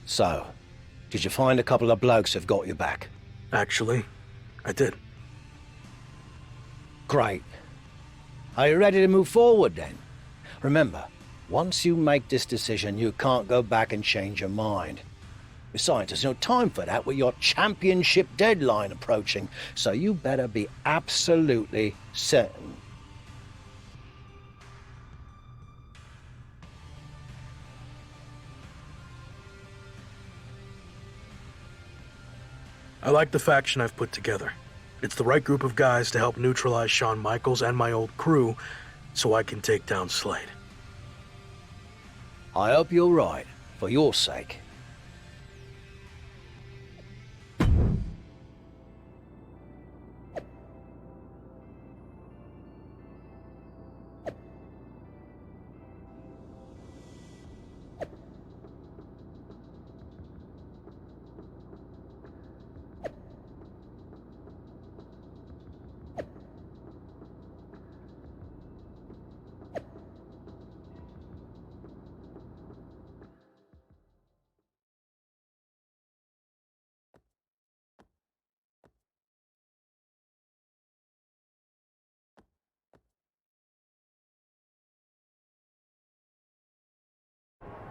So, did you find a couple of blokes who've got your back? Actually, I did. Great. Are you ready to move forward then? Remember, once you make this decision, you can't go back and change your mind. Besides, there's no time for that with your championship deadline approaching, so you better be absolutely certain. I like the faction I've put together. It's the right group of guys to help neutralize Shawn Michaels and my old crew, so I can take down Slade. I hope you're right, for your sake.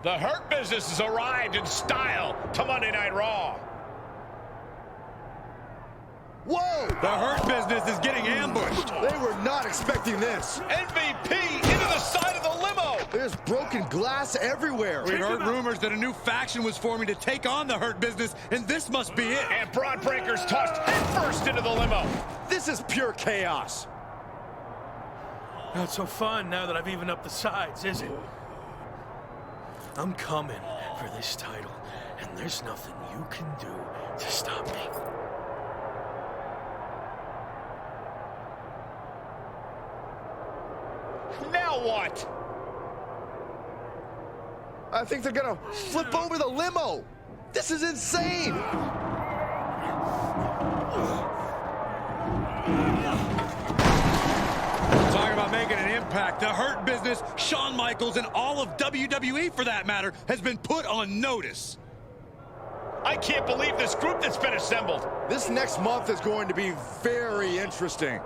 The Hurt Business has arrived in style to Monday Night Raw. Whoa! The Hurt Business is getting ambushed. They were not expecting this. MVP into the side of the limo. There's broken glass everywhere. We've heard rumors that a new faction was forming to take on the Hurt Business, and this must be it. And Braun Breaker's tossed headfirst into the limo. This is pure chaos. Not so fun now that I've evened up the sides, is it? I'm coming for this title, and there's nothing you can do to stop me. Now what? I think they're gonna flip over the limo. This is insane. Talking about making an impact, the Hurt Business, Shawn Michaels, and all of WWE, for that matter, has been put on notice. I can't believe this group that's been assembled. This next month is going to be very interesting.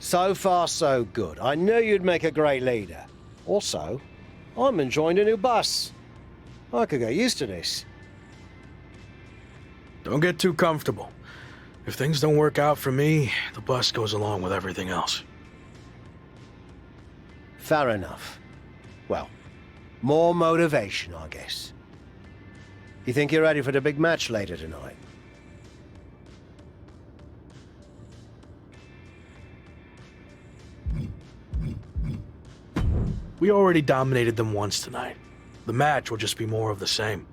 So far, so good. I knew you'd make a great leader. Also, I'm enjoying a new bus. I could get used to this. Don't get too comfortable. If things don't work out for me, the bus goes along with everything else. Fair enough. Well, more motivation, I guess. You think you're ready for the big match later tonight? We already dominated them once tonight. The match will just be more of the same.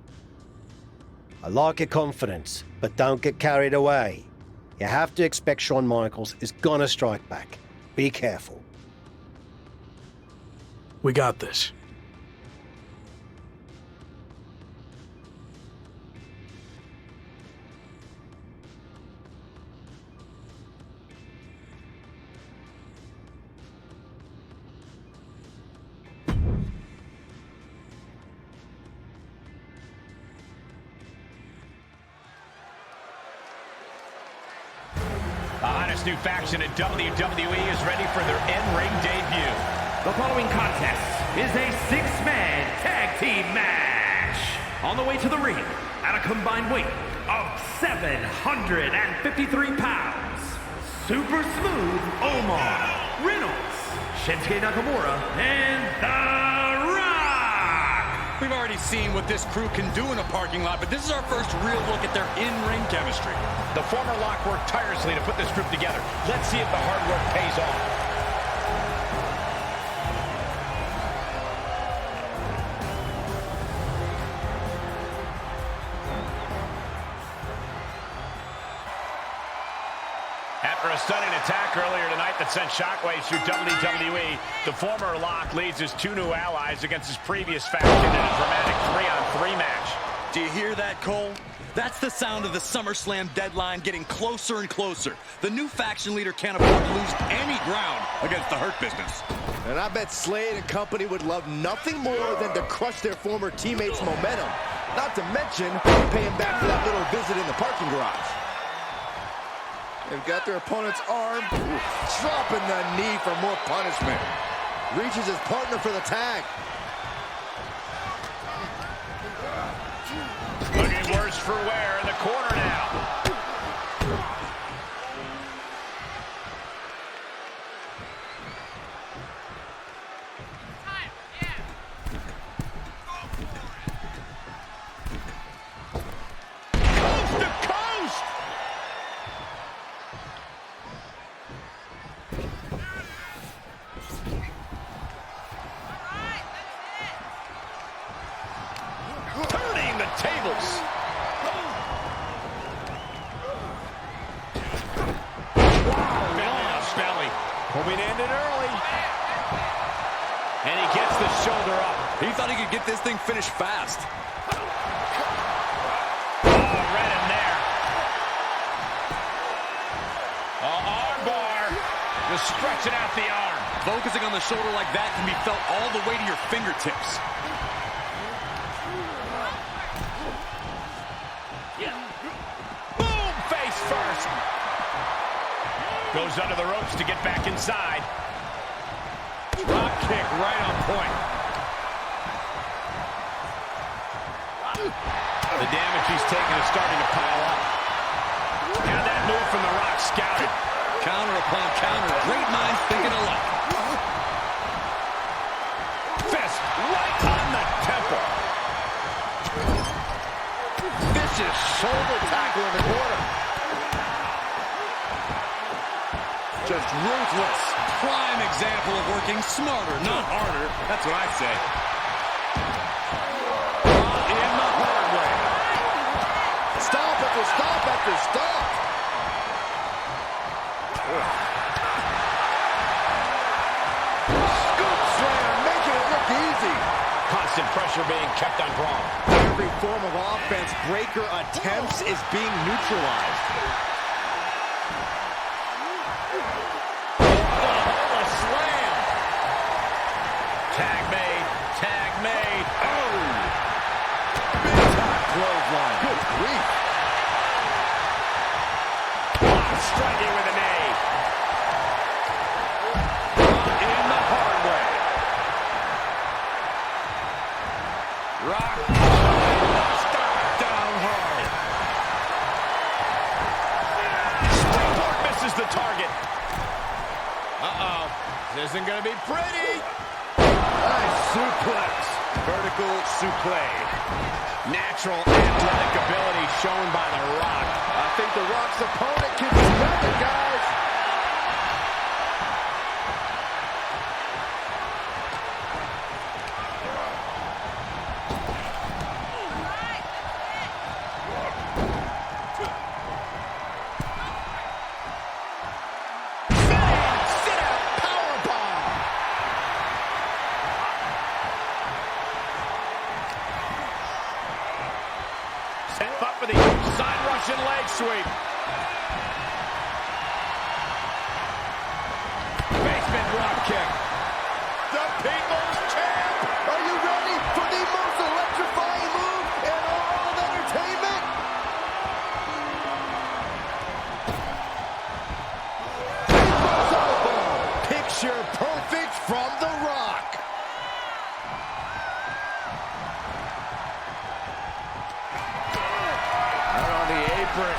I like your confidence, but don't get carried away. You have to expect Shawn Michaels is gonna strike back. Be careful. We got this. The hottest new faction in WWE is ready for their in-ring debut. The following contest is a six-man tag team match. On the way to the ring, at a combined weight of 753 pounds, Super Smooth Omar Reynolds, Shinsuke Nakamura, and The Rock! We've already seen what this crew can do in a parking lot, but this is our first real look at their in-ring chemistry. The former Lock worked tirelessly to put this group together. Let's see if the hard work pays off. After a stunning attack earlier tonight that sent shockwaves through WWE, the former Lock leads his two new allies against his previous faction in a dramatic 3-on-3 match. Do you hear that, Cole? That's the sound of the SummerSlam deadline getting closer and closer. The new faction leader can't afford to lose any ground against the Hurt Business. And I bet Slade and company would love nothing more than to crush their former teammates' momentum. Not to mention paying back for that little visit in the parking garage. They've got their opponent's arm, dropping the knee for more punishment. Reaches his partner for the tag. Looking worse for wear in the corner now. Coast to coast! Turning the tables. Belly. Hoping to end it early. And he gets the shoulder up. He thought he could get this thing finished fast. Oh, right in there. Arm bar. Just stretching out the arm. Focusing on the shoulder like that can be felt all the way to your fingertips. Boom! Face first. Goes under the ropes to get back inside. Drop kick right on point. The damage he's taken is starting to pile up. Now that move from The Rock scouted. Counter upon counter. Great minds thinking alike. Fist right on the temple. Vicious shoulder tackle in the corner. Just ruthless. Prime example of working smarter, not harder. That's what I say. In the hard way. Stop after stop after stop. Scoop slam, making it look easy. Constant pressure being kept on Braun. Every form of offense Breaker attempts is being neutralized. A slam. Tag made. Tag made. Oh! Big time clothesline. Good grief. Striking with a knee. In the hard way. Rock. Stop down hard. Springboard misses the target. Uh-oh. This isn't going to be pretty. Nice suplex. Vertical suplex. Natural athletic ability shown by The Rock. I think The Rock's opponent can smell it, guys. Sit-out powerbomb. Set up for the side Russian leg sweep. Basement drop kick. The People's Champ. Are you ready for the most electrifying move in all of entertainment? People's elbow. Picture perfect from The Rock. Out on the apron.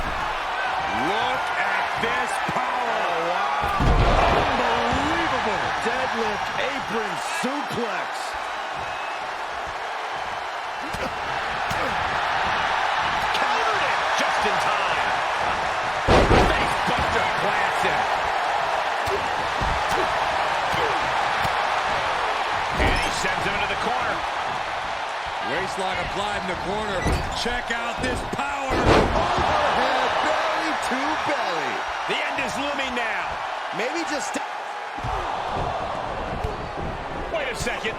Look at this power. Oh, wow. Unbelievable. Deadlift apron suplex. Countered it just in time. Face buster plants him. And he sends him into the corner. Waistlock applied in the corner. Check out this power. Overhead belly to belly. The end is looming now. Maybe just... Wait a second.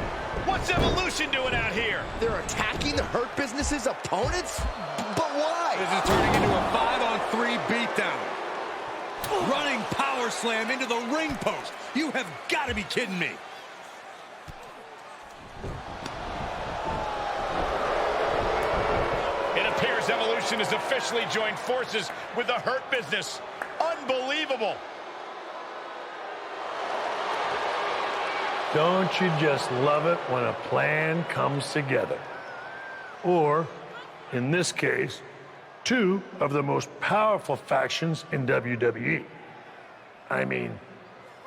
What's Evolution doing out here? They're attacking the Hurt Business's opponents? But why? This is turning into a 5-on-3 beatdown. Running power slam into the ring post. You have got to be kidding me. It appears Evolution has officially joined forces with the Hurt Business. Unbelievable. Don't you just love it when a plan comes together? Or, in this case, two of the most powerful factions in WWE. I mean,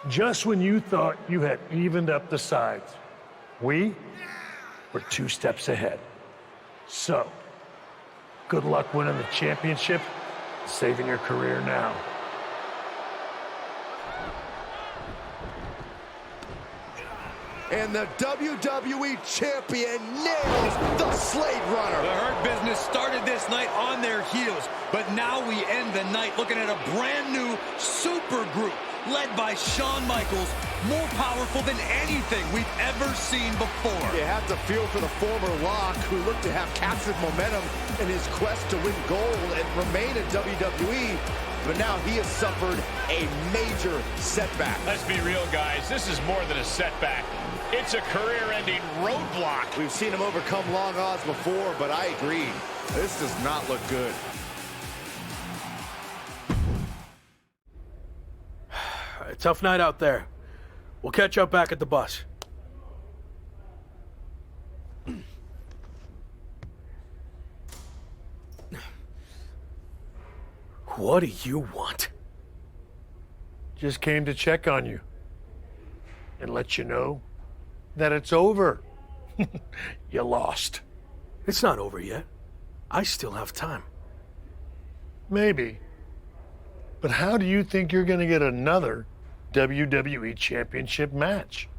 just when you thought you had evened up the sides, we were 2 steps ahead. So, good luck winning the championship, saving your career now. And the WWE Champion nails the Slade Runner. The Hurt Business started this night on their heels, but now we end the night looking at a brand new super group led by Shawn Michaels, more powerful than anything we've ever seen before. You have to feel for the former Lock, who looked to have captured momentum in his quest to win gold and remain in WWE, but now he has suffered a major setback. Let's be real, guys. This is more than a setback. It's a career-ending roadblock. We've seen him overcome long odds before, but I agree. This does not look good. A tough night out there. We'll catch up back at the bus. What do you want? Just came to check on you and let you know that it's over. You lost. It's not over yet. I still have time. Maybe. But how do you think you're going to get another WWE Championship match?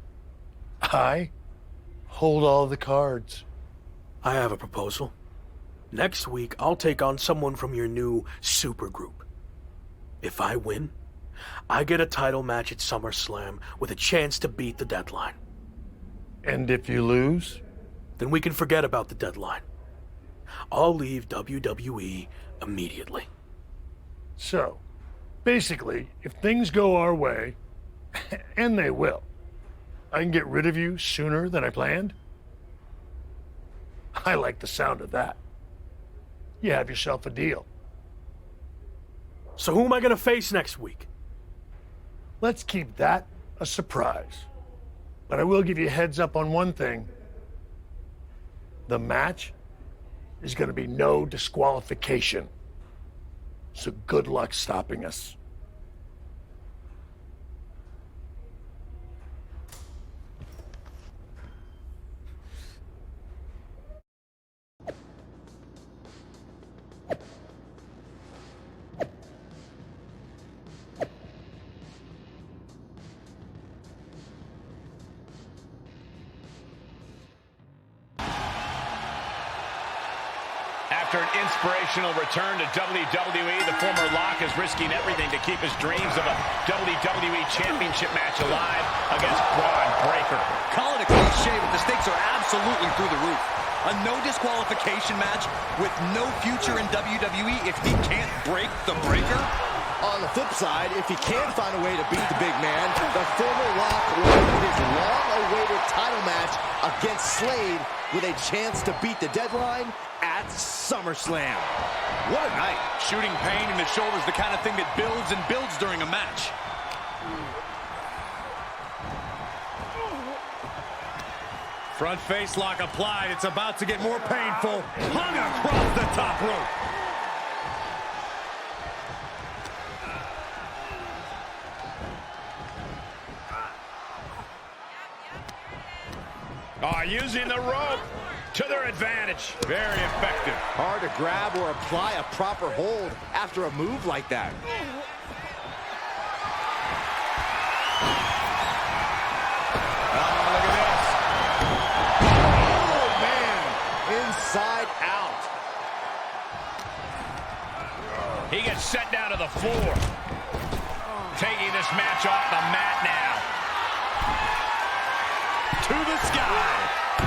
I hold all the cards. I have a proposal. Next week, I'll take on someone from your new supergroup. If I win, I get a title match at SummerSlam with a chance to beat the deadline. And if you lose? Then we can forget about the deadline. I'll leave WWE immediately. So, basically, if things go our way, and they will, I can get rid of you sooner than I planned? I like the sound of that. You have yourself a deal. So who am I going to face next week? Let's keep that a surprise. But I will give you a heads up on one thing. The match is going to be no disqualification. So good luck stopping us. After an inspirational return to WWE, the former Lock is risking everything to keep his dreams of a WWE Championship match alive against Braun Breaker. Call it a cliche, but the stakes are absolutely through the roof. A no disqualification match with no future in WWE if he can't break the Breaker? On the flip side, if he can find a way to beat the big man, the former Lock will win his long-awaited title match against Slade with a chance to beat the deadline at SummerSlam. What a night. Shooting pain in the shoulder is the kind of thing that builds and builds during a match. Front face lock applied. It's about to get more painful. Hung across the top rope. Oh, using the rope to their advantage. Very effective. Hard to grab or apply a proper hold after a move like that. Oh, look at this. Oh, man. Inside out. He gets sent down to the floor. Taking this match off the mat now. To the sky.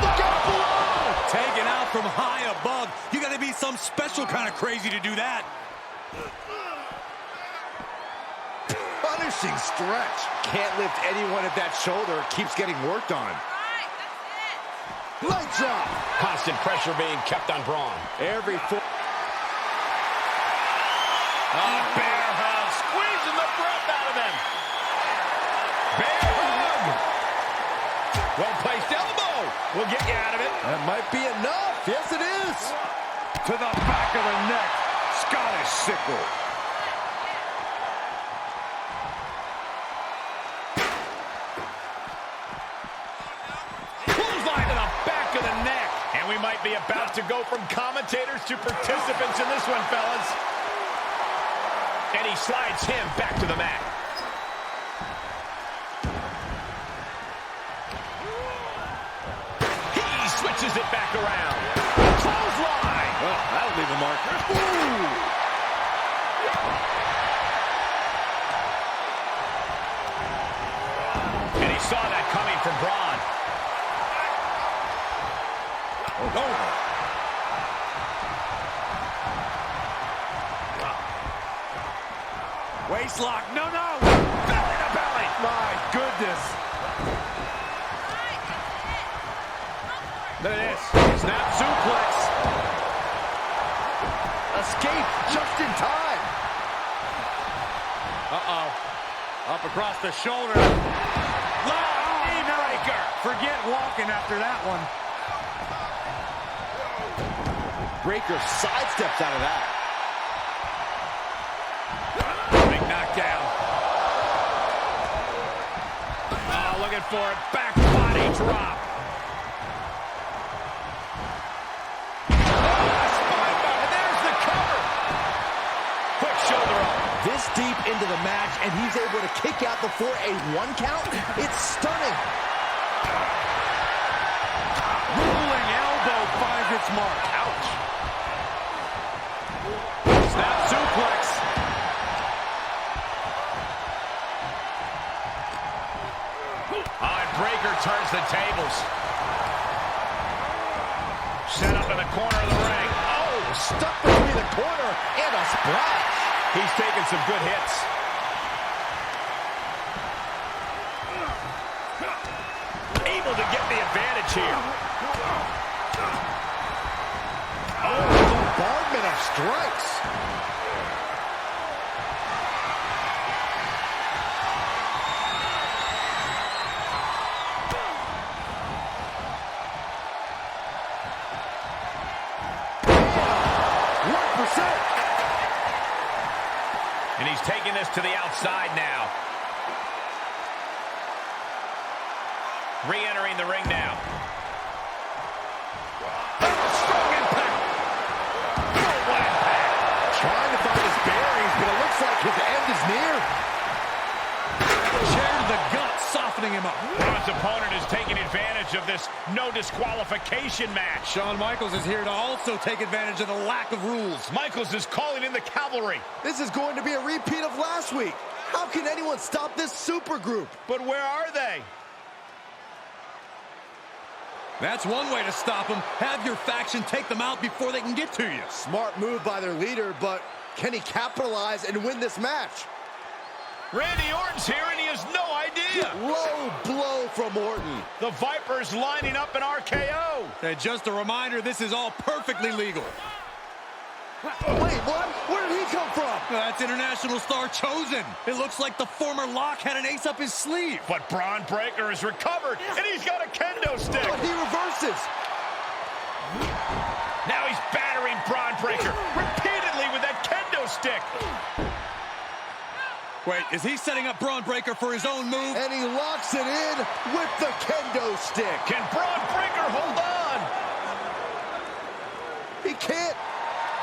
Look out below. Taken out from high above. You got to be some special kind of crazy to do that. Punishing stretch. Can't lift anyone at that shoulder. It keeps getting worked on. Leg drop. Constant pressure being kept on Braun. Every foot. Bear hug, squeezing the breath out of him. Bear hug. Well-placed elbow will get you out of it. That might be enough. Yes, it is. To the back of the neck. Scottish sickle. Clothesline to the back of the neck. And we might be about to go from commentators to participants in this one, fellas. And he slides him back to the mat. He switches it back around. Clothesline. Well, that'll leave a mark. Ooh. And he saw that coming from Braun. Oh. Waist lock. No, no. Belly to belly. My goodness. Look at this. Snap suplex. Escape just in time. Uh-oh. Up across the shoulder. Knee breaker. Forget walking after that one. Breaker sidesteps out of that. Big knockdown. Oh, looking for it. Back body drop. And there's the cover. Quick shoulder up. This deep into the match, and he's able to kick out before a 1 count? It's stunning. Rolling elbow finds its mark. Ouch. Snap suplex. And Breaker turns the tables. Set up in the corner of the ring. Oh, stuck between the corner and a splash. He's taking some good hits. Able to get the advantage here. Oh, bombardment of strikes. And he's taking this to the outside now. Re-entering the ring now. Strong impact. What impact. Trying to find his bearings, but it looks like his end is near. Chair to the gut, softening him up. Braun's opponent is taking advantage of this no disqualification match. Shawn Michaels is here to also take advantage of the lack of rules. Michaels is calling in the cavalry. This is going to be a repeat of last week. How can anyone stop this super group? But where are they? That's one way to stop them. Have your faction take them out before they can get to you. Smart move by their leader, but can he capitalize and win this match? Randy Orton's here and he has no idea. Low blow from Orton. The Viper's lining up an RKO. And just a reminder, this is all perfectly legal. Wait, what? Where did he come from? That's international star Chosen. It looks like the former Lock had an ace up his sleeve. But Braun Breaker has recovered, and he's got a kendo stick. But he reverses. Now he's battering Braun Breaker repeatedly with that kendo stick. Wait, is he setting up Braun Breaker for his own move? And he locks it in with the kendo stick. Can Braun Breaker hold on. He can't.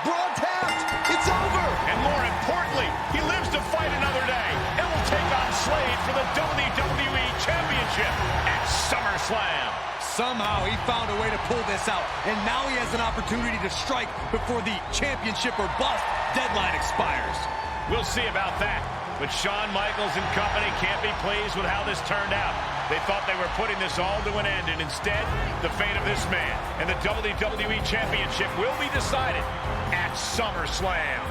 Braun tapped. It's over. And more importantly, he lives to fight another day and will take on Slade for the WWE Championship at SummerSlam. Somehow he found a way to pull this out, and now he has an opportunity to strike before the championship or bust deadline expires. We'll see about that. But Shawn Michaels and company can't be pleased with how this turned out. They thought they were putting this all to an end, and instead, the fate of this man and the WWE Championship will be decided at SummerSlam.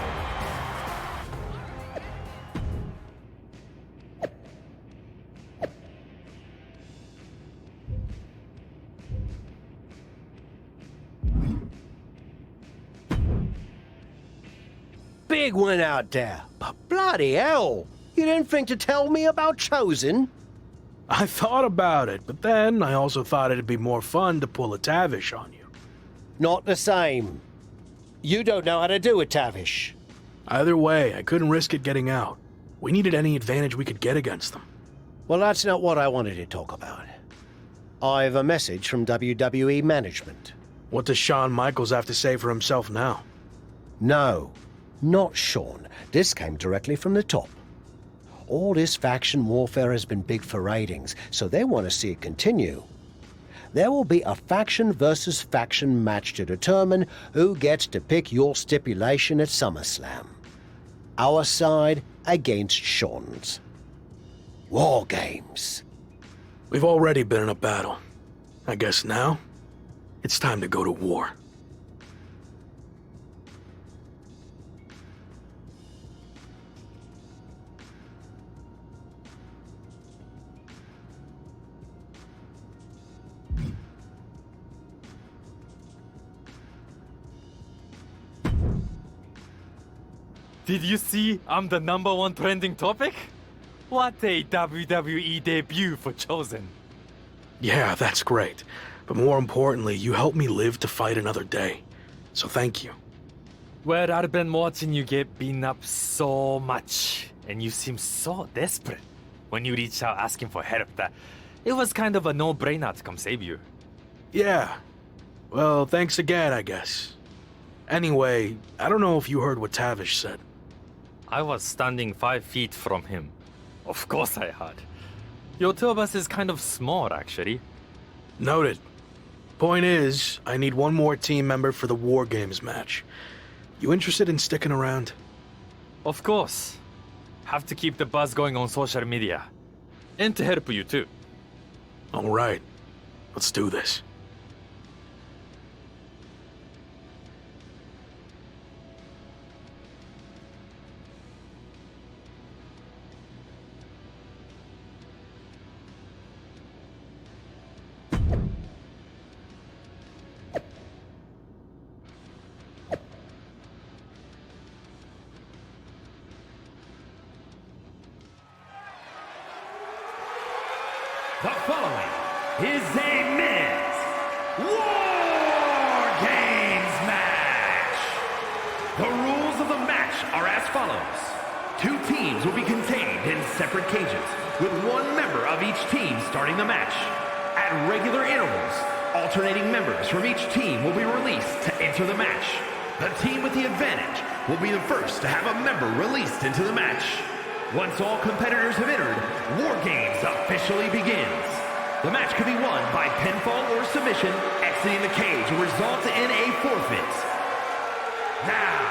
Big win out there, but bloody hell, you didn't think to tell me about Chosen? I thought about it, but then I also thought it'd be more fun to pull a Tavish on you. Not the same. You don't know how to do it, Tavish. Either way, I couldn't risk it getting out. We needed any advantage we could get against them. Well, that's not what I wanted to talk about. I have a message from WWE management. What does Shawn Michaels have to say for himself now? No, not Shawn. This came directly from the top. All this faction warfare has been big for ratings, so they want to see it continue. There will be a faction versus faction match to determine who gets to pick your stipulation at SummerSlam. Our side against Shawn's. War Games. We've already been in a battle. I guess now, it's time to go to war. Did you see I'm the #1 trending topic? What a WWE debut for Chosen. Yeah, that's great. But more importantly, you helped me live to fight another day. So thank you. Well, I've been watching you get beaten up so much, and you seem so desperate when you reached out asking for help that it was kind of a no-brainer to come save you. Yeah. Well, thanks again, I guess. Anyway, I don't know if you heard what Tavish said. I was standing 5 feet from him. Of course I had. Your two of us is kind of small, actually. Noted. Point is, I need one more team member for the War Games match. You interested in sticking around? Of course. Have to keep the buzz going on social media. And to help you too. All right. Let's do this. The following is a men's War Games match. The rules of the match are as follows. 2 teams will be contained in separate cages, with 1 member of each team starting the match. At regular intervals, alternating members from each team will be released to enter the match. The team with the advantage will be the first to have a member released into the match. Once all competitors have entered, War Games officially begins. The match could be won by pinfall or submission. Exiting the cage will result in a forfeit. Now,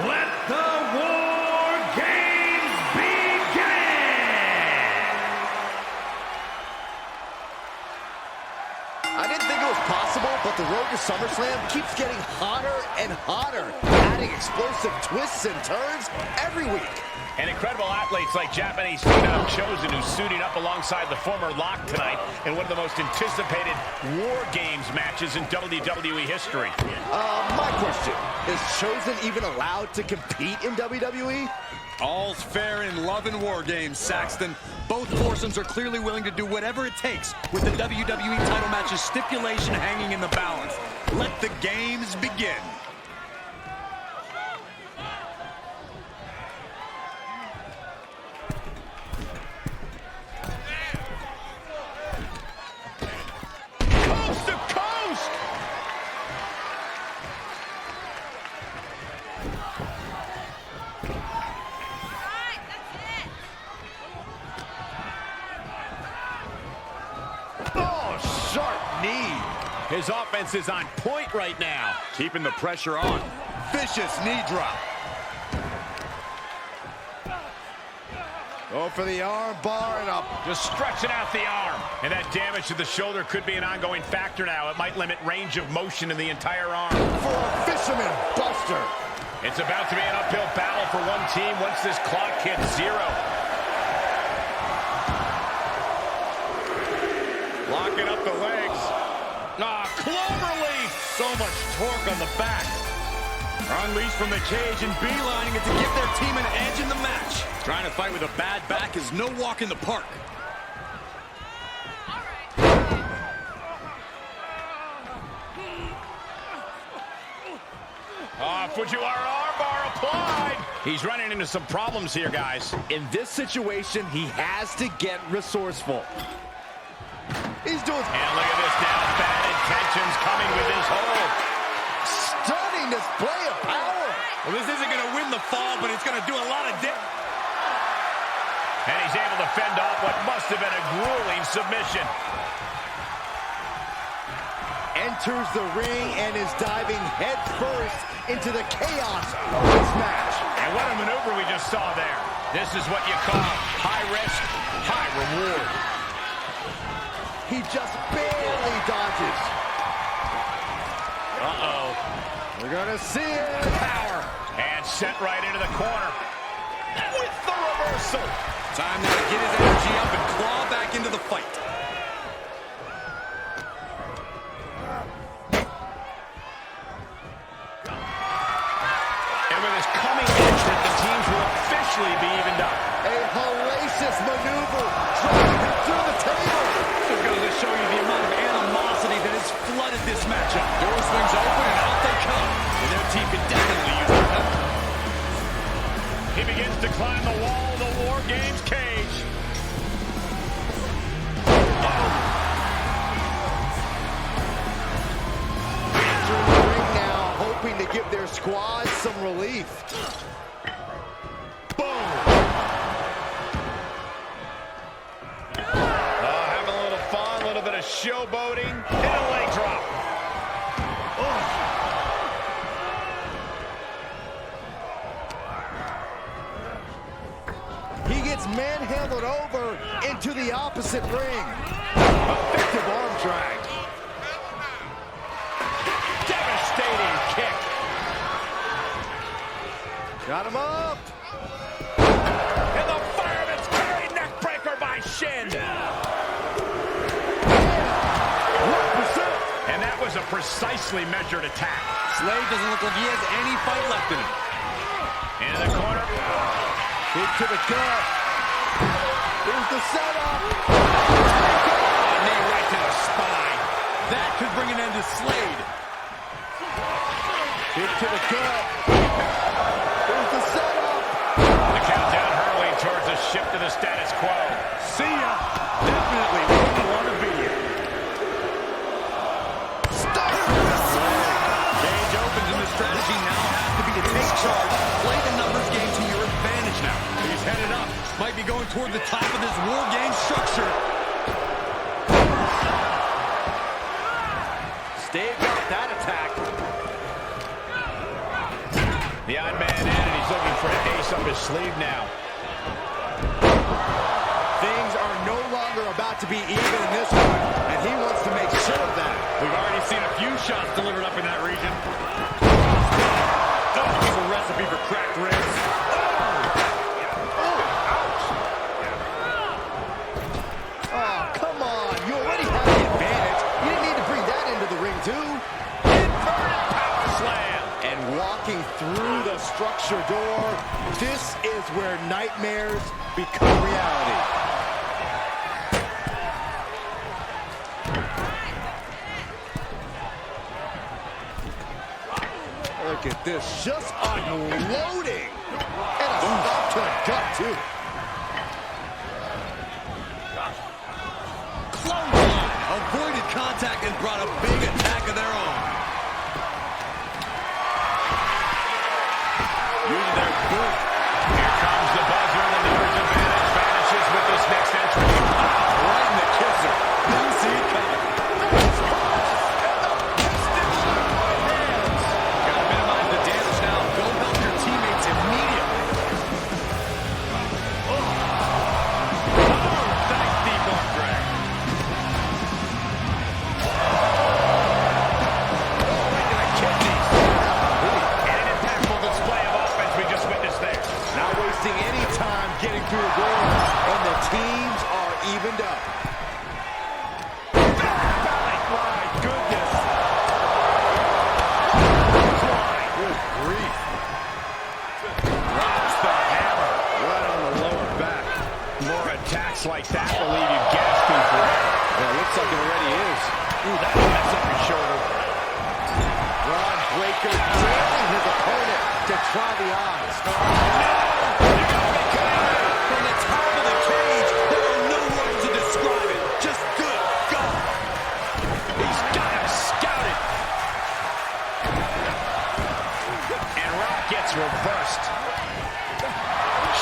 let the War Games begin! I didn't think it was possible, but the road to SummerSlam keeps getting hotter and hotter, adding explosive twists and turns every week. And incredible athletes like Japanese phenom Chosen, who's suiting up alongside the former Lock tonight in one of the most anticipated War Games matches in WWE history. My question, is Chosen even allowed to compete in WWE? All's fair in love and War Games, Saxton. Both foursomes are clearly willing to do whatever it takes with the WWE title match's stipulation hanging in the balance. Let the games begin. Coast to His offense is on point right now. Keeping the pressure on. Vicious knee drop. Go for the arm bar and up. Just stretching out the arm. And that damage to the shoulder could be an ongoing factor now. It might limit range of motion in the entire arm. For a fisherman buster. It's about to be an uphill battle for one team once this clock hits 0. Locking up the legs. Cloverleaf! So much torque on the back. Unleashed from the cage and beelining it to give their team an edge in the match. Trying to fight with a bad back is no walk in the park. Fujiwara armbar applied. He's running into some problems here, guys. In this situation, he has to get resourceful. He's doing... And look at this now. Bad intentions coming with his hold. Stunning display of power. Well, this isn't going to win the fall, but it's going to do a lot of damage. And he's able to fend off what must have been a grueling submission. Enters the ring and is diving head first into the chaos of this match. And what a maneuver we just saw there. This is what you call high risk, high reward. He just barely dodges. Uh-oh. We're gonna see it. Power. And sent right into the corner. With the reversal. Time now to get his energy up and claw back into the fight. And with his coming entrance, the teams will officially be evened up. A hellacious maneuver driving him through the table. This goes to show you the amount of animosity that has flooded this matchup. Door swings open and out they come. And their team can definitely use their help. He begins to climb the wall of the War Games cage. Entering the ring now, hoping to give their squad some relief. Boom! Having a little fun, a little bit of showboating. Hit a leg drop. He gets manhandled over into the opposite ring. Effective arm drag. Devastating kick. Got him up. And the fireman's carry neck breaker by Shin. And that was a precisely measured attack. Slade doesn't look like he has any fight left in him. Into the corner. Kick to the gut. Here's the setup. A knee right to the spine. That could bring an end to Slade. Kick to the gut. Here's the setup. The countdown hurling towards a shift to the status quo. See ya. Definitely wouldn't want to be here. Cage opens and the strategy now has to be to take charge. Play the numbers game to your advantage now. He's headed up. Might be going toward the top of this War Game structure. Staved off that attack. The odd man in, and he's looking for an ace up his sleeve now. Things are no longer about to be even in this one, and he wants to make sure of that. We've already seen a few shots delivered up in that region. Oh, it's a recipe for cracked ribs. Oh, come on. You already have the advantage. You didn't need to bring that into the ring, too. Inverted power slam. And walking through the structure door, this is where nightmares become reality. Look at this, just unloading. And a stop to the gut, too. Clothesline. Avoided contact and brought a big attack of their own. Using their boot. Here comes the buzzer, and the numbers advantage vanishes with this next entry. Right in the kisser. Didn't see it coming. And the try the eyes. From the top of the cage, there are no words to describe it. Just good God. He's got him scouted. And Rock gets reversed.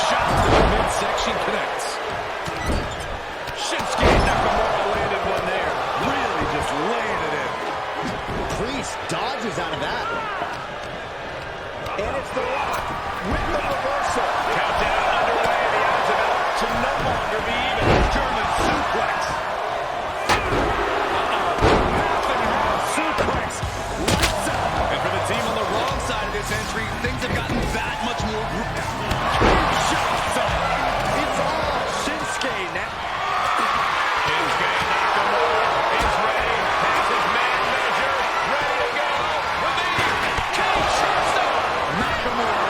Shot to the midsection connects. Shinsuke Nakamura landed one there. Really just laying it in. Priest dodges out of that. And it's The Rock with the reversal. Countdown underway. The odds of it to no longer be even. German suplex. Half and half suplex. Lights out. And for the team on the wrong side of this entry, things have gotten that much more grouped out. Shots up. It's all Shinsuke now. Shinsuke Nakamura is ready. Has his man measure. Ready to go. With the Nakamura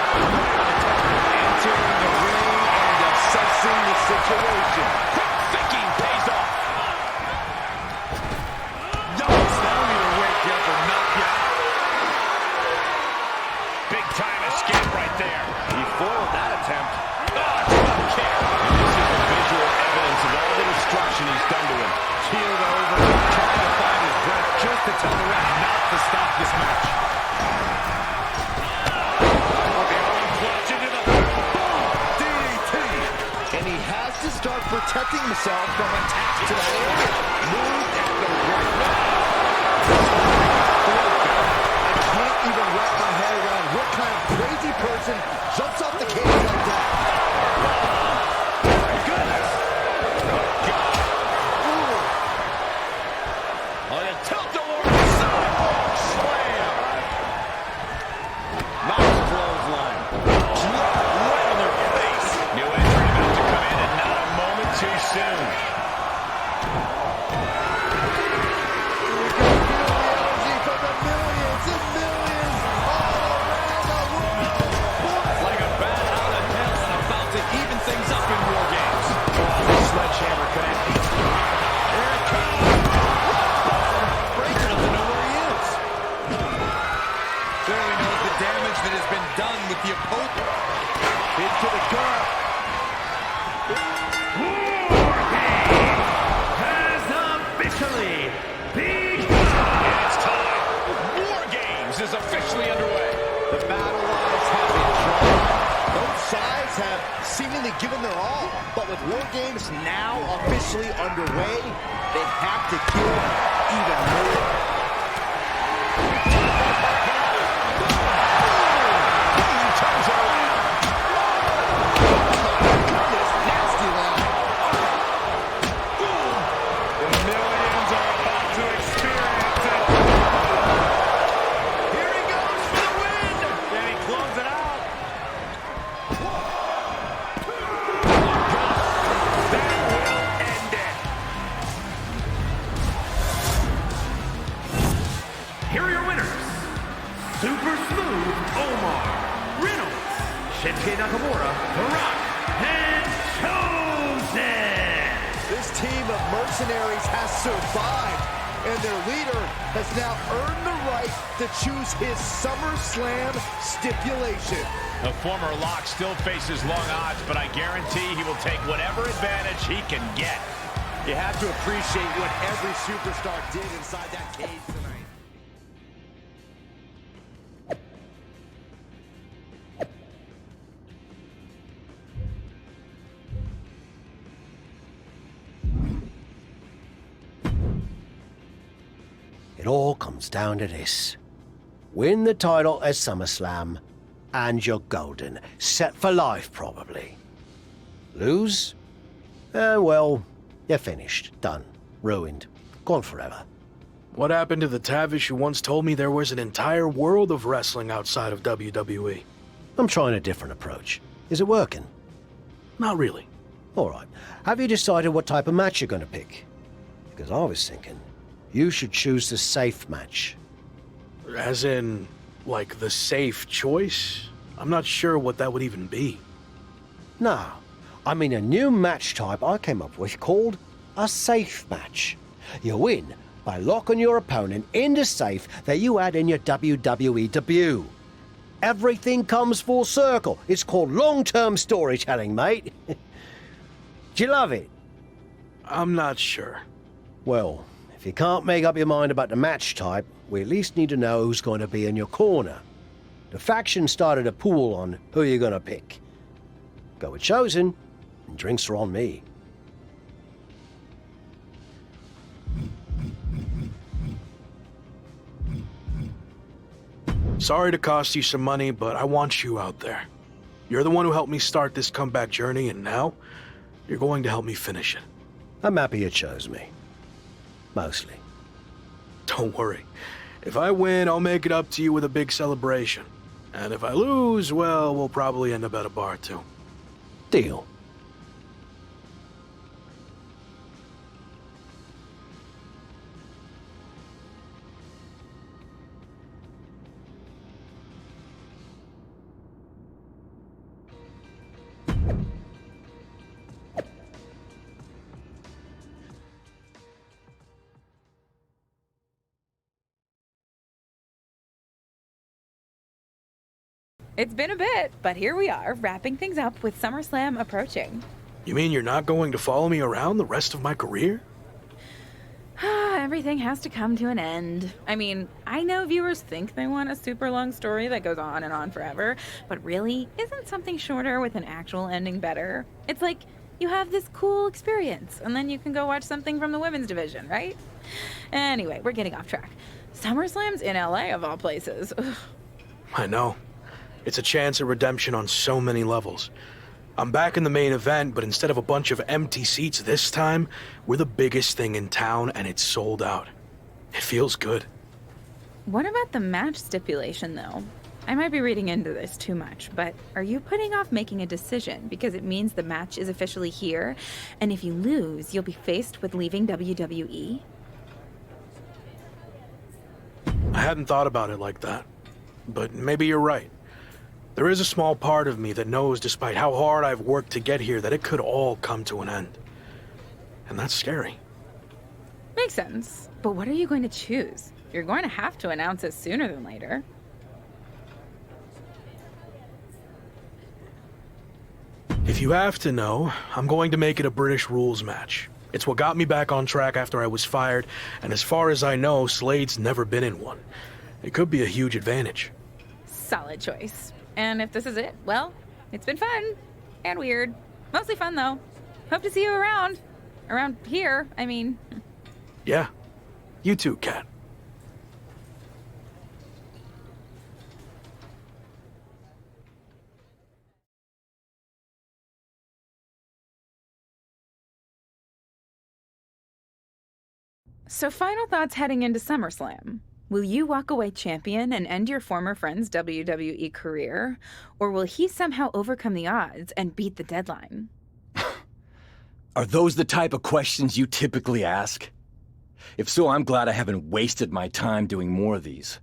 entering the ring and assessing the situation. quick thinking pays off. Yikes, that'll either wake you up or knock you out. Big time escape right there. He foiled that attempt. Drop kick. And this is the visual evidence of all the destruction he's done to him. Keeled over, trying to find his breath just to tell the ref not to stop this match. The arm clutch into the DDT. And he has to start protecting himself from attacks to that area. Moved at the right I can't even wrap my head around what kind of crazy person jumps off the cage like that. On a tilt-a-whirl side. Slam. Nice clothesline. Drop right on their face. New entry about to come in and not a moment too soon. Energy from the millions and millions all around the world. Like a bat out of hell and about to even things up in War Games. Sledgehammer connecting. Here it comes. Breaker doesn't know where he is. Clearly knows the damage that has been done with the opponent. Into the gut. Has officially begun. And it's time. War Games is officially underway. The battle lines have been drawn. Both sides have seemingly given their all, but with War Games now officially underway, they have to give even more. Boom, turns it around. Goodness, nasty line. The millions are about to experience it. Here he goes for the win. And he closes it out. That will end it. Here are your winners. Super Smooth Omar, Reynolds, Shinsuke Nakamura, The Rock, and Chosen. This team of mercenaries has survived, and their leader has now earned the right to choose his SummerSlam stipulation. The former Lock still faces long odds, but I guarantee he will take whatever advantage he can get. You have to appreciate what every superstar did inside that cage tonight. It all comes down to this. Win the title at SummerSlam, and you're golden. Set for life, probably. Lose? Well, you're finished. Done. Ruined. Gone forever. What happened to the Tavish who once told me there was an entire world of wrestling outside of WWE? I'm trying a different approach. Is it working? Not really. All right. Have you decided what type of match you're going to pick? Because I was thinking you should choose the safe match. As in, like, the safe choice? I'm not sure what that would even be. No, I mean a new match type I came up with called a safe match. You win by locking your opponent in the safe that you had in your WWE debut. Everything comes full circle. It's called long-term storytelling, mate. Do you love it? I'm not sure. Well, if you can't make up your mind about the match type, we at least need to know who's going to be in your corner. The faction started a pool on who you're going to pick. Go with Chosen, and drinks are on me. Sorry to cost you some money, but I want you out there. You're the one who helped me start this comeback journey, and now you're going to help me finish it. I'm happy you chose me. Mostly. Don't worry. If I win, I'll make it up to you with a big celebration. And if I lose, well, we'll probably end up at a bar too. Deal. It's been a bit, but here we are, wrapping things up with SummerSlam approaching. You mean you're not going to follow me around the rest of my career? Everything has to come to an end. I mean, I know viewers think they want a super long story that goes on and on forever, but really, isn't something shorter with an actual ending better? It's like you have this cool experience, and then you can go watch something from the women's division, right? Anyway, we're getting off track. SummerSlam's in LA, of all places. Ugh. I know. It's a chance at redemption on so many levels. I'm back in the main event, but instead of a bunch of empty seats this time, we're the biggest thing in town and it's sold out. It feels good. What about the match stipulation, though? I might be reading into this too much, but are you putting off making a decision because it means the match is officially here, and if you lose, you'll be faced with leaving WWE? I hadn't thought about it like that, but maybe you're right. There is a small part of me that knows, despite how hard I've worked to get here, that it could all come to an end. And that's scary. Makes sense. But what are you going to choose? You're going to have to announce it sooner than later. If you have to know, I'm going to make it a British rules match. It's what got me back on track after I was fired, and as far as I know, Slade's never been in one. It could be a huge advantage. Solid choice. And if this is it, well, it's been fun. And weird. Mostly fun, though. Hope to see you around. Around here, I mean. Yeah. You too, Kat. So final thoughts heading into SummerSlam. Will you walk away champion and end your former friend's WWE career? Or will he somehow overcome the odds and beat the deadline? Are those the type of questions you typically ask? If so, I'm glad I haven't wasted my time doing more of these.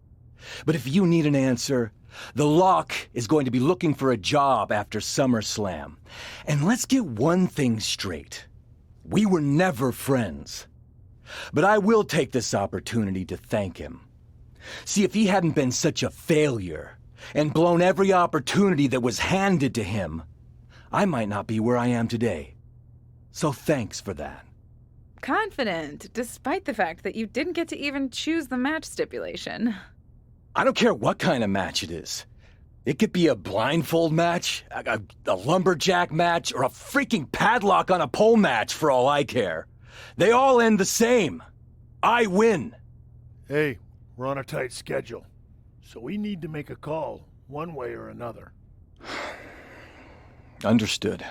But if you need an answer, the Lock is going to be looking for a job after SummerSlam. And let's get one thing straight. We were never friends. But I will take this opportunity to thank him. See, if he hadn't been such a failure and blown every opportunity that was handed to him, I might not be where I am today. So thanks for that. Confident, despite the fact that you didn't get to even choose the match stipulation. I don't care what kind of match it is. It could be a blindfold match, a lumberjack match, or a freaking padlock on a pole match for all I care. They all end the same. I win. Hey, we're on a tight schedule, so we need to make a call one way or another. Understood.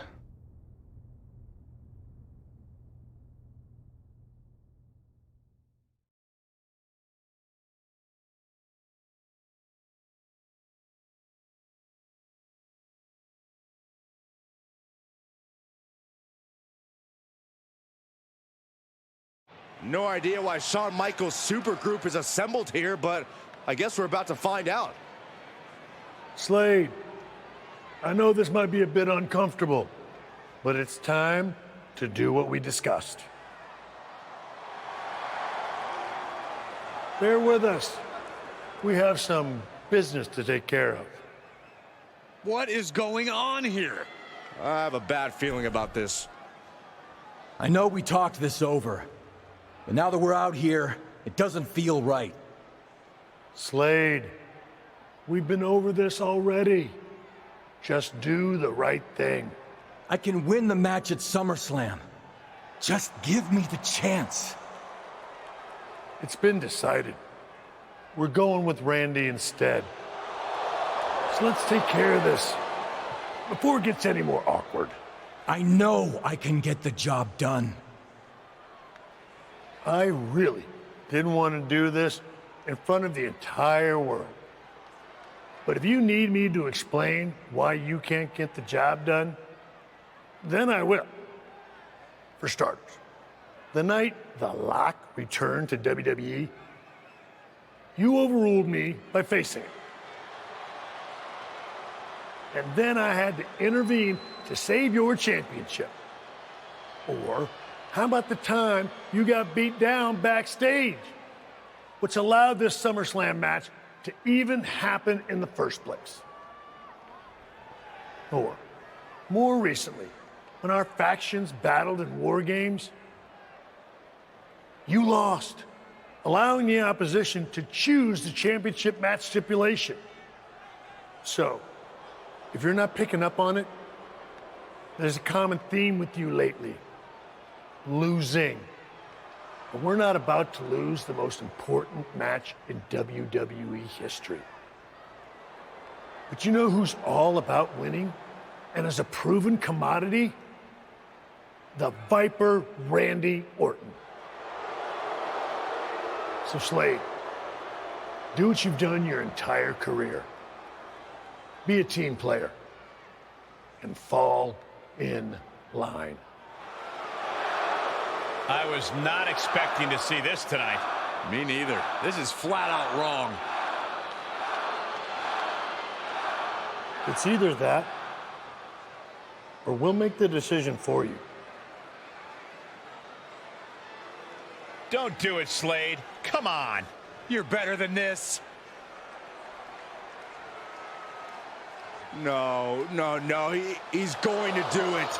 No idea why Shawn Michaels' supergroup is assembled here, but I guess we're about to find out. Slade, I know this might be a bit uncomfortable, but it's time to do what we discussed. Bear with us. We have some business to take care of. What is going on here? I have a bad feeling about this. I know we talked this over, but now that we're out here, it doesn't feel right. Slade, we've been over this already. Just do the right thing. I can win the match at SummerSlam. Just give me the chance. It's been decided. We're going with Randy instead. So let's take care of this before it gets any more awkward. I know I can get the job done. I really didn't want to do this in front of the entire world. But if you need me to explain why you can't get the job done, then I will. For starters, the night The Lock returned to WWE, you overruled me by facing it. And then I had to intervene to save your championship. Or how about the time you got beat down backstage, which allowed this SummerSlam match to even happen in the first place? Or more recently, when our factions battled in war games, you lost, allowing the opposition to choose the championship match stipulation. So, if you're not picking up on it, there's a common theme with you lately. Losing. But we're not about to lose the most important match in WWE history. But you know who's all about winning and is a proven commodity? The Viper Randy Orton. So Slade, do what you've done your entire career. Be a team player and fall in line. I was not expecting to see this tonight. Me neither. This is flat out wrong. It's either that, or we'll make the decision for you. Don't do it, Slade. Come on. You're better than this. No, he's going to do it.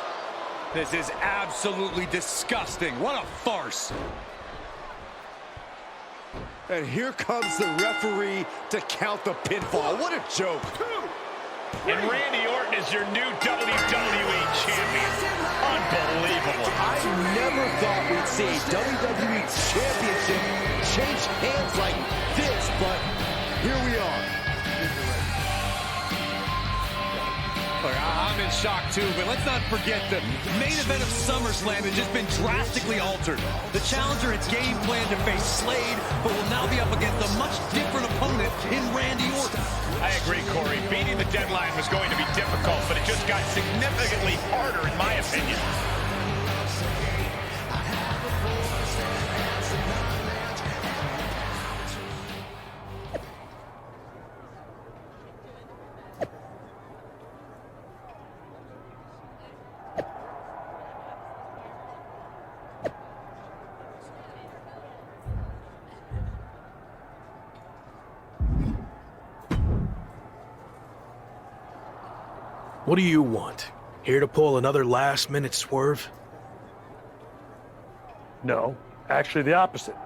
This is absolutely disgusting. What a farce. And here comes the referee to count the pinfall. What a joke. And Randy Orton is your new WWE champion. Unbelievable. I never thought we'd see a WWE championship change hands like this, but here we are. Look, I'm in shock too, but let's not forget the main event of SummerSlam has just been drastically altered. The challenger had game planned to face Slade, but will now be up against a much different opponent in Randy Orton. I agree, Corey. Beating the deadline was going to be difficult, but it just got significantly harder, in my opinion. What do you want? Here to pull another last-minute swerve? No, actually the opposite.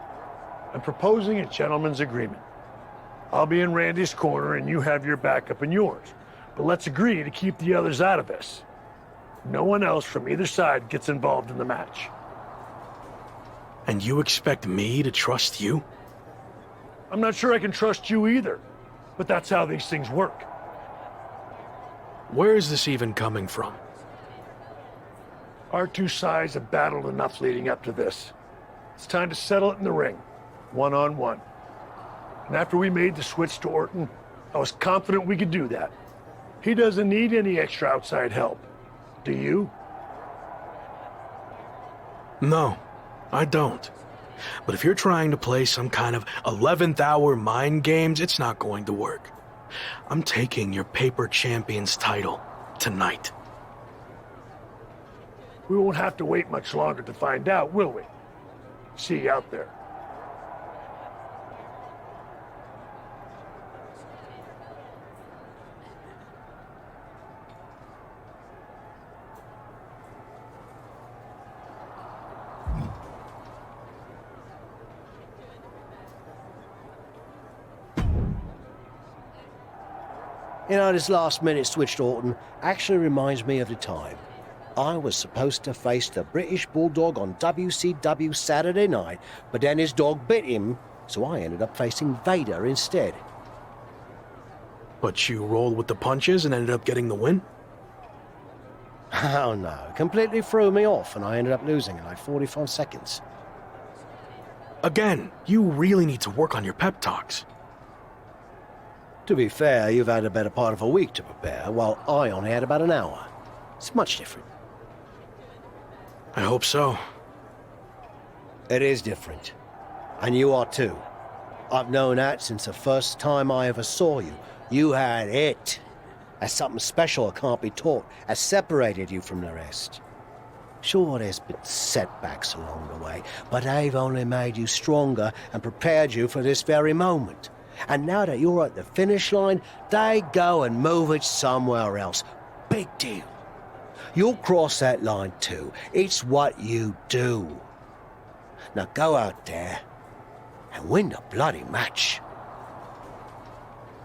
I'm proposing a gentleman's agreement. I'll be in Randy's corner and you have your backup in yours. But let's agree to keep the others out of this. No one else from either side gets involved in the match. And you expect me to trust you? I'm not sure I can trust you either, but that's how these things work. Where is this even coming from? Our two sides have battled enough leading up to this. It's time to settle it in the ring, one-on-one. And after we made the switch to Orton, I was confident we could do that. He doesn't need any extra outside help. Do you? No, I don't. But if you're trying to play some kind of 11th hour mind games, it's not going to work. I'm taking your paper champion's title tonight. We won't have to wait much longer to find out, will we? See you out there. You know, this last-minute switch to Orton actually reminds me of the time I was supposed to face the British Bulldog on WCW Saturday night, but then his dog bit him, so I ended up facing Vader instead. But you rolled with the punches and ended up getting the win? Oh no, completely threw me off and I ended up losing in like 45 seconds. Again, you really need to work on your pep talks. To be fair, you've had a better part of a week to prepare, while I only had about an hour. It's much different. I hope so. It is different. And you are too. I've known that since the first time I ever saw you. You had it. As something special that can't be taught, has separated you from the rest. Sure, there's been setbacks along the way, but they've only made you stronger and prepared you for this very moment. And now that you're at the finish line, they go and move it somewhere else. Big deal. You'll cross that line too. It's what you do. Now go out there and win the bloody match.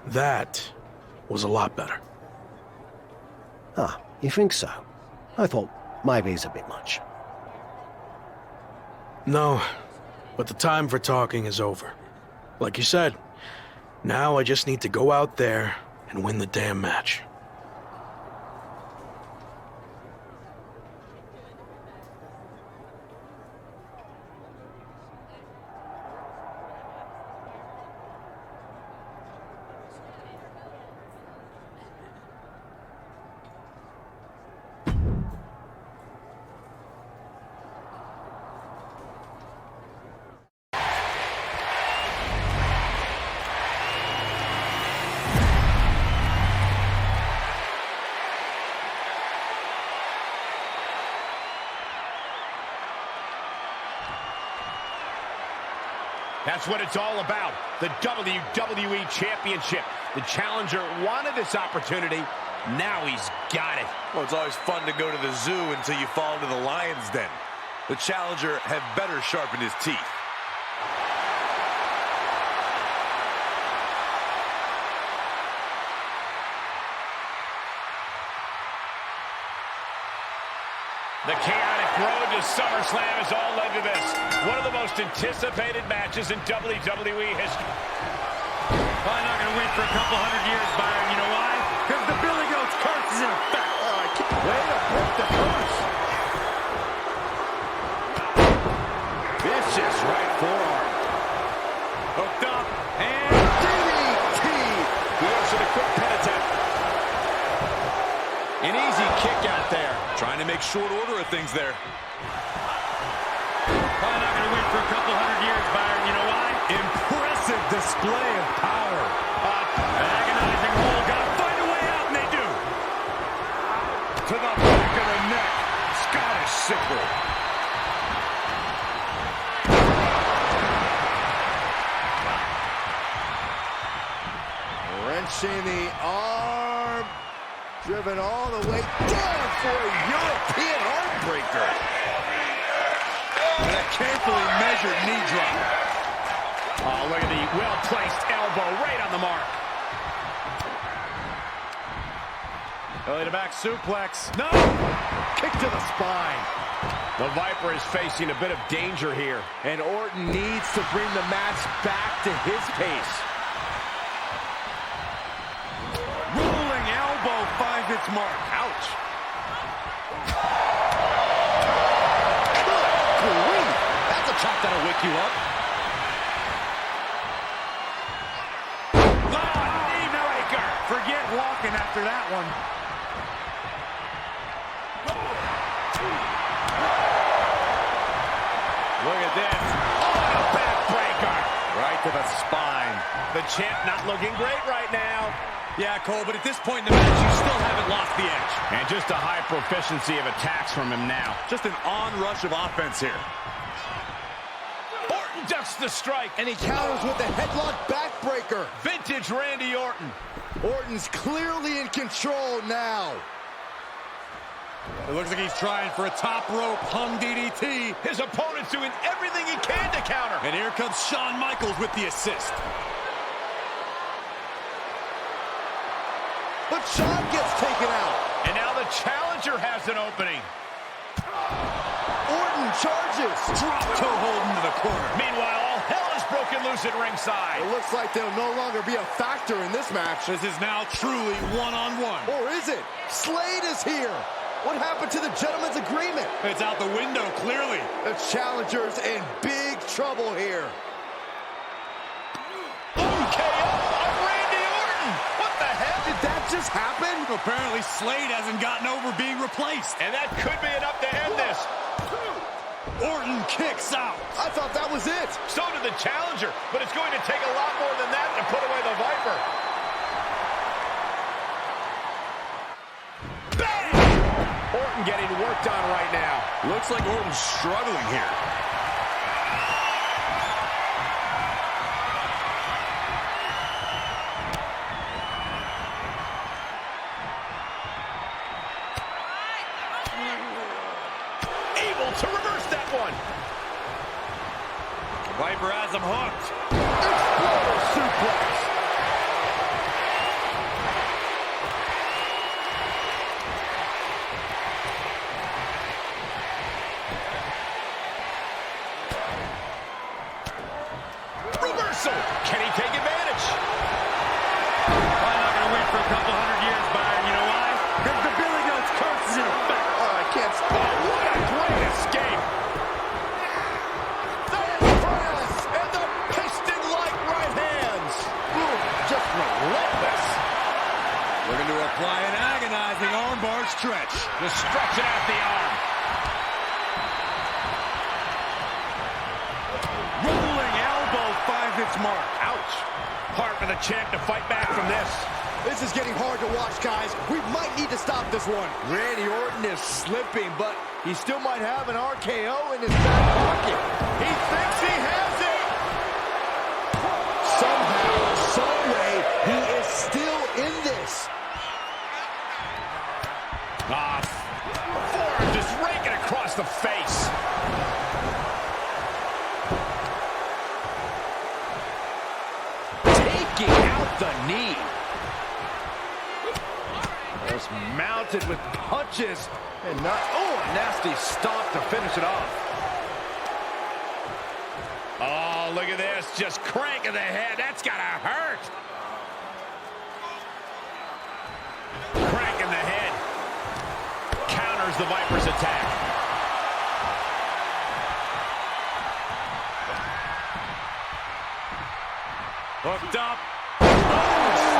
That was a lot better. Ah, you think so? I thought maybe it's a bit much. No, but the time for talking is over. Like you said, now I just need to go out there and win the damn match. That's what it's all about, the WWE Championship. The challenger wanted this opportunity. Now he's got it. Well, it's always fun to go to the zoo until you fall into the lion's den. The challenger had better sharpen his teeth. The chaotic road to SummerSlam has all led to this. One of the most anticipated matches in WWE history. Probably not going to wait for a couple hundred years, Byron. You know why? Because the Billy Goat's curse is in effect. Way to break the curse. Vicious right forearm. Hooked up, and DDT. He answered a quick pin attempt. An easy kick out there. trying to make short order of things there. Probably not going to wait for a couple hundred years, Byron. You know why? Impressive display of power. An agonizing hole. Got to find a way out, and they do. To the back of the neck. Scottish sickle. Wrenching the arm. Driven all the way down for a European armbreaker. And a carefully measured knee drop. Oh, look at the well-placed elbow right on the mark. Belly to back suplex. No! Kick to the spine. The Viper is facing a bit of danger here. And Orton needs to bring the match back to his pace. Rolling elbow finds its mark. Ouch. Grief. That's a chop that'll wake you up. Forget walking after that one. Look at this. Oh, a backbreaker. Right to the spine. The champ not looking great right now. Yeah, Cole, but at this point in the match, you still haven't lost the edge. And just a high proficiency of attacks from him now. Just an onrush of offense here. Orton ducks the strike. And he counters with the headlock backbreaker. Vintage Randy Orton. Orton's clearly in control now. It looks like he's trying for a top rope hung DDT. His opponent's doing everything he can to counter. And here comes Shawn Michaels with the assist. but Shawn gets taken out. And now the challenger has an opening. Orton charges. Drop toe hold into the corner. Meanwhile, all hell is broken loose at ringside. It looks like they'll no longer be a factor in this match. This is now truly one-on-one. Or is it? Slade is here. What happened to the gentleman's agreement? It's out the window, clearly. The challenger's in big trouble here. KO of Randy Orton. What the hell? Did that just happen? Apparently, Slade hasn't gotten over being replaced. And that could be enough to end this. Orton kicks out. I thought that was it. So did the challenger, but it's going to take a lot more than that to put away the Viper. Bang! Orton getting worked on right now. Looks like Orton's struggling here. Able to reverse that one. Viper has him hooked. Exploder suplex. Reversal. Can he take advantage? Probably not going to win for a couple hundred years, Byron. You know why? Because the Billy Goat's curse is in effect. Oh, I can't stop. What a great escape. The press and the piston-like right hands. Ooh, just relentless. Looking to apply an agonizing armbar stretch. Just stretching out the arm. Rolling elbow finds its mark. Ouch. Hard for the champ to fight back from this. This is getting hard to watch, guys. We might need to stop this one. Randy Orton is slipping, but he still might have an RKO in his back pocket. He thinks he has it. Somehow, some way, he is still in this. Forearm just raking across the face. Taking out the knee. Just mounted with punches and not, oh, a nasty stop to finish it off. Oh, look at this. Just cranking the head. That's gotta hurt. Cranking the head. Counters the Viper's attack. Hooked up.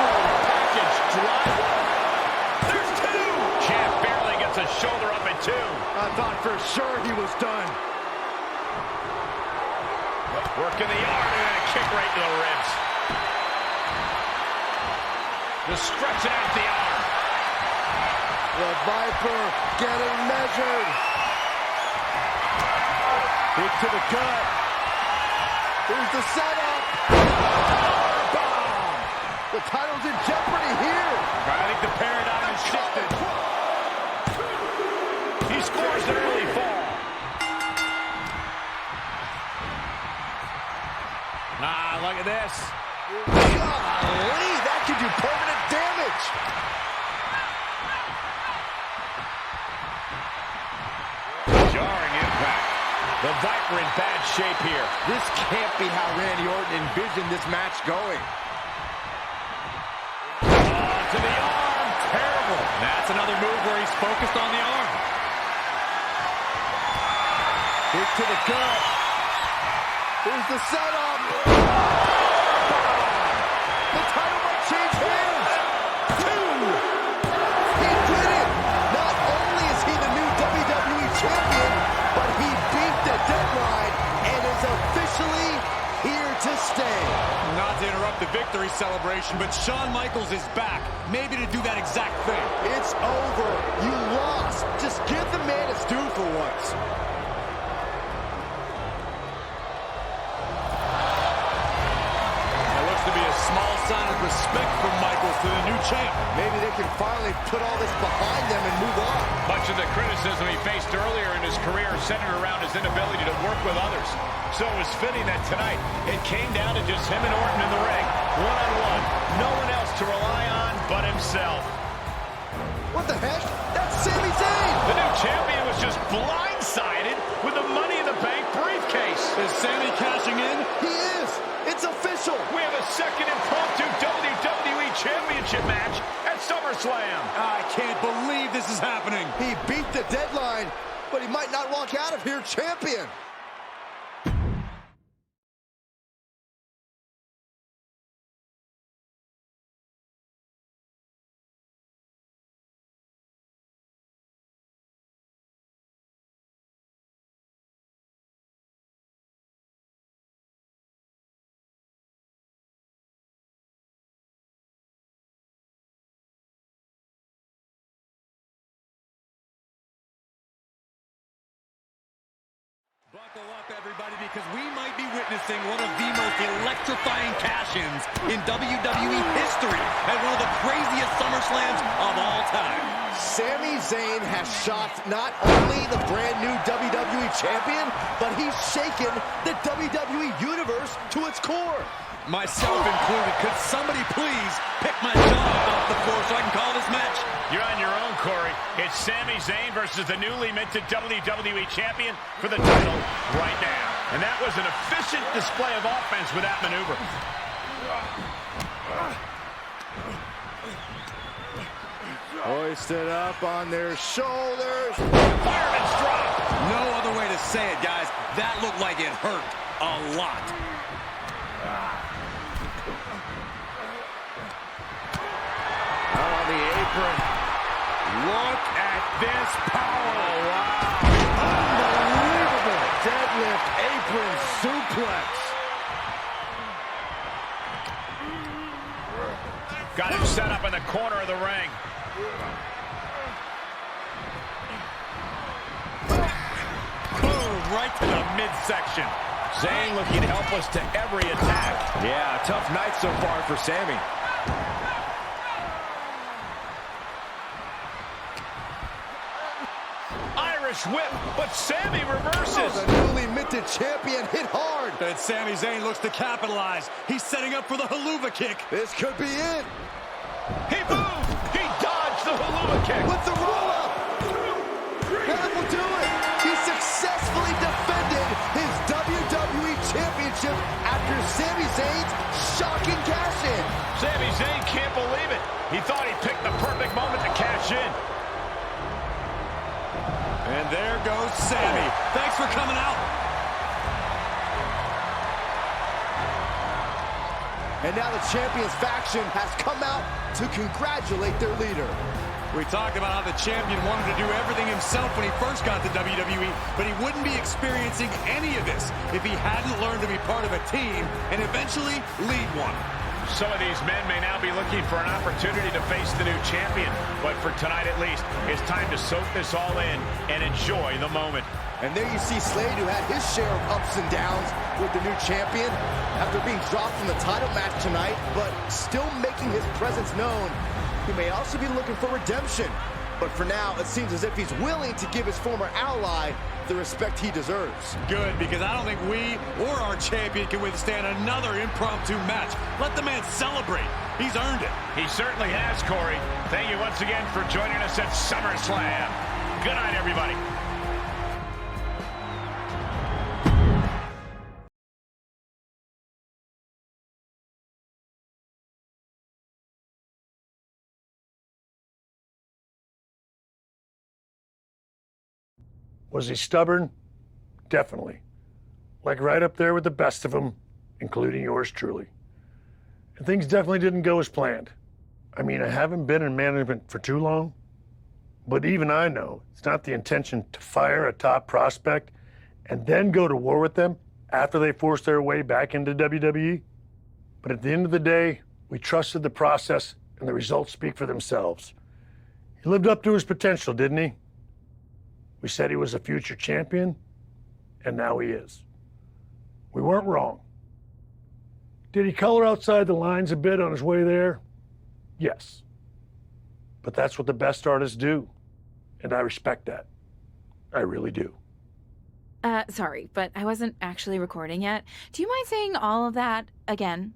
Package drop. There's two. Champ barely gets a shoulder up at two. I thought for sure he was done. Working the arm and then a kick right to the ribs. Just stretching out the arm. The Viper getting measured. Kick to the gut. Here's the setup. Bomb. The title's in jeopardy here. I think the paradigm has shifted. He scores an early fall. Look at this. Golly, that could do permanent damage. Jarring impact. The Viper in bad shape here. This can't be how Randy Orton envisioned this match going. To the arm. Terrible. That's another move where he's focused on the arm. Kick to the gut. Here's the setup. The title might change hands. Two. He did it. Not only is he the new WWE champion, but he beat the deadline and is officially here to stay. Not to interrupt the victory celebration, but Shawn Michaels is back. Maybe to do that exact thing. It's over. You lost. Just give the man his due for once. Small sign of respect from Michaels to the new champ. Maybe they can finally put all this behind them and move on. Much of the criticism he faced earlier in his career centered around his inability to work with others. So it was fitting that tonight it came down to just him and Orton in the ring, one-on-one. No one else to rely on but himself. What the heck? That's Sami Zayn! The new champion was just blindsided with the Money in the Bank briefcase. Is Sami cashing in? He is! It's official! We have a second impromptu WWE Championship match at SummerSlam. I can't believe this is happening. He beat the deadline, but he might not walk out of here champion. Buckle up, everybody, because we might be witnessing one of the most electrifying cash-ins in WWE history at one of the craziest SummerSlams of all time. Sami Zayn has shocked not only the brand new WWE Champion, but he's shaken the WWE Universe to its core. Myself included. Could somebody please pick my jaw off the floor so I can call this match? You're on your own, Corey. It's Sami Zayn versus the newly minted WWE Champion for the title right now. And that was an efficient display of offense with that maneuver. Hoisted up on their shoulders. Fireman's drop. No other way to say it, guys. That looked like it hurt a lot. On the apron. Look at this power. Oh, wow. Unbelievable deadlift apron suplex. Got him set up in the corner of the ring. Boom, right to the midsection. Zayn looking helpless to every attack. Yeah, tough night so far for Sami. Irish whip, but Sami reverses. The newly minted champion hit hard. And Sami Zayn looks to capitalize. He's setting up for the haluva kick. This could be it. He moved. He dodged the haluva kick. With the roll-up. That will do it. He successfully defended his WWE Championship after Sami Zayn's shocking cash-in. Sami Zayn can't believe it. He thought he picked the perfect moment to cash in. And there goes Sami. Thanks for coming out. And now the Champions faction has come out to congratulate their leader. We talked about how the champion wanted to do everything himself when he first got to WWE, but he wouldn't be experiencing any of this if he hadn't learned to be part of a team and eventually lead one. Some of these men may now be looking for an opportunity to face the new champion, but for tonight at least, it's time to soak this all in and enjoy the moment. And there you see Slade, who had his share of ups and downs with the new champion after being dropped from the title match tonight, but still making his presence known. He may also be looking for redemption, but for now, it seems as if he's willing to give his former ally the respect he deserves. Good, because I don't think we or our champion can withstand another impromptu match. Let the man celebrate. He's earned it. He certainly has, Corey. Thank you once again for joining us at SummerSlam. Good night, everybody. Was he stubborn? Definitely. Like right up there with the best of them, including yours truly. And things definitely didn't go as planned. I mean, I haven't been in management for too long, but even I know it's not the intention to fire a top prospect and then go to war with them after they force their way back into WWE. But at the end of the day, we trusted the process and the results speak for themselves. He lived up to his potential, didn't he? We said he was a future champion, and now he is. We weren't wrong. Did he color outside the lines a bit on his way there? Yes. But that's what the best artists do, and I respect that. I really do. Sorry, but I wasn't actually recording yet. Do you mind saying all of that again?